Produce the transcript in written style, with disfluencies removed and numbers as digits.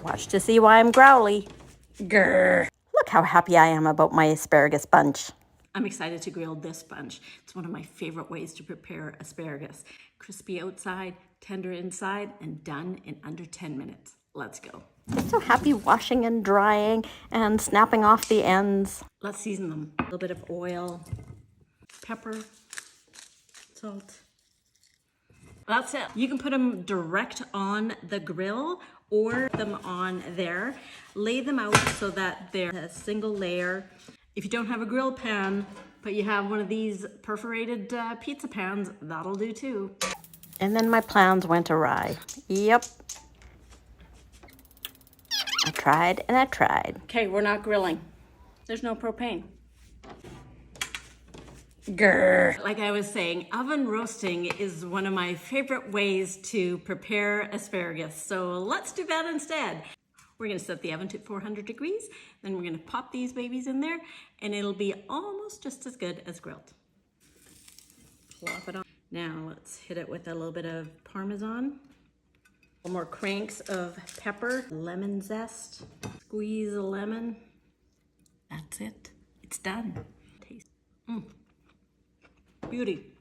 Watch to see why I'm growly. Grr. Look how happy I am about my asparagus bunch. I'm excited to grill this bunch. It's one of my favorite ways to prepare asparagus. Crispy outside, tender inside, and done in under 10 minutes. Let's go. I'm so happy washing and drying and snapping off the ends. Let's season them. A little bit of oil, pepper, salt. That's it. You can put them direct on the grill or them on there. Lay them out so that they're a single layer. If you don't have a grill pan, but you have one of these perforated pizza pans, that'll do too. And then my plans went awry. Yep. I tried and I tried. Okay, we're not grilling. There's no propane. Grr. Like I was saying, oven roasting is one of my favorite ways to prepare asparagus. So let's do that instead. We're gonna set the oven to 400 degrees, then we're gonna pop these babies in there, and it'll be almost just as good as grilled. Plop it on. Now let's hit it with a little bit of Parmesan. A little more cranks of pepper, lemon zest, squeeze a lemon. That's it, it's done. Taste. Beauty.